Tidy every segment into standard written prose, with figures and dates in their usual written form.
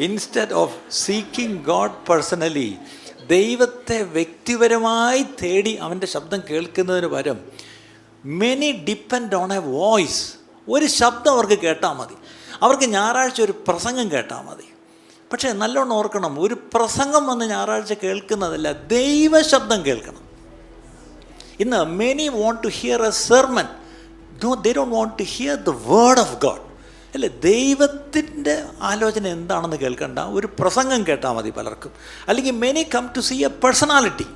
Instead of seeking God personally, ദൈവത്തെ വ്യക്തിപരമായി തേടി അവൻ്റെ ശബ്ദം കേൾക്കുന്നതിന് പകരം many depend on A voice. ഒരു ശബ്ദം അവർക്ക് കേട്ടാൽ മതി, അവർക്ക് ഞായറാഴ്ച ഒരു പ്രസംഗം കേട്ടാൽ മതി. പക്ഷേ നല്ലോണം ഓർക്കണം, ഒരു പ്രസംഗം വന്ന് ഞായറാഴ്ച കേൾക്കുന്നതല്ല, ദൈവശബ്ദം കേൾക്കണം. ഇന്ന് many want to hear a sermon, no they don't want to hear the word of God. അല്ലേ, ദൈവത്തിൻ്റെ ആലോചന എന്താണെന്ന് കേൾക്കണ്ട, ഒരു പ്രസംഗം കേട്ടാൽ മതി പലർക്കും. അല്ലെങ്കിൽ many come to see a personality,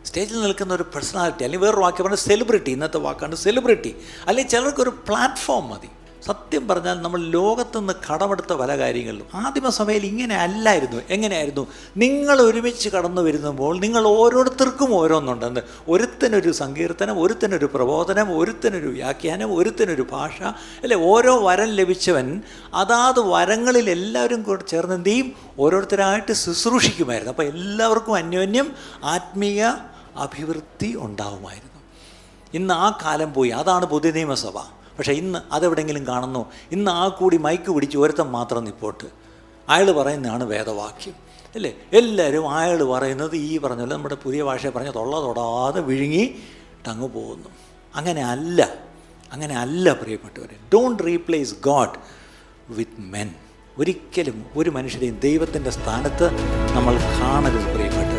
സ്റ്റേജിൽ നിൽക്കുന്ന ഒരു പേഴ്സണാലിറ്റി, അല്ലെങ്കിൽ വേറൊരു വാക്ക് പറഞ്ഞാൽ സെലിബ്രിറ്റി, ഇന്നത്തെ വാക്കാണ് സെലിബ്രിറ്റി. അല്ലെങ്കിൽ ചിലർക്കൊരു പ്ലാറ്റ്ഫോം മതി. സത്യം പറഞ്ഞാൽ നമ്മൾ ലോകത്തുനിന്ന് കടമെടുത്ത പല കാര്യങ്ങളിലും ആദിമസഭയിൽ ഇങ്ങനെ അല്ലായിരുന്നു. എങ്ങനെയായിരുന്നു? നിങ്ങൾ ഒരുമിച്ച് കടന്നു വരുമ്പോൾ നിങ്ങൾ ഓരോരുത്തർക്കും ഓരോന്നുണ്ടെന്ന്. ഒരുത്തനൊരു സങ്കീർത്തനം, ഒരുത്തനൊരു പ്രബോധനം, ഒരുത്തനൊരു വ്യാഖ്യാനം, ഒരുത്തനൊരു ഭാഷ, അല്ലേ? ഓരോ വരം ലഭിച്ചവൻ അതാത് വരങ്ങളിൽ എല്ലാവരും കൂടെ ചേർന്ന് എന്ത് ചെയ്യും? ഓരോരുത്തരായിട്ട് ശുശ്രൂഷിക്കുമായിരുന്നു. അപ്പോൾ എല്ലാവർക്കും അന്യോന്യം ആത്മീയ അഭിവൃദ്ധി ഉണ്ടാവുമായിരുന്നു. ഇന്ന് ആ കാലം പോയി. അതാണ് പുതിയ നിയമസഭ. പക്ഷേ ഇന്ന് അതെവിടെയെങ്കിലും കാണുന്നു? ഇന്ന് ആ കൂടി മൈക്ക് പിടിച്ച് ഒരുത്തം മാത്രം നിപ്പോട്ട് അയാൾ പറയുന്നതാണ് വേദവാക്യം, അല്ലേ? എല്ലാവരും അയാൾ പറയുന്നത് ഈ പറഞ്ഞ പോലെ നമ്മുടെ പുതിയ ഭാഷയെ പറഞ്ഞ് തൊടാതെ വിഴുങ്ങിട്ടങ്ങ് പോകുന്നു. അങ്ങനെ അല്ല പ്രിയപ്പെട്ടവരെ. Don't replace God with men. ഒരിക്കലും ഒരു മനുഷ്യരെയും ദൈവത്തിൻ്റെ സ്ഥാനത്ത് നമ്മൾ കാണരുത് പ്രിയപ്പെട്ട.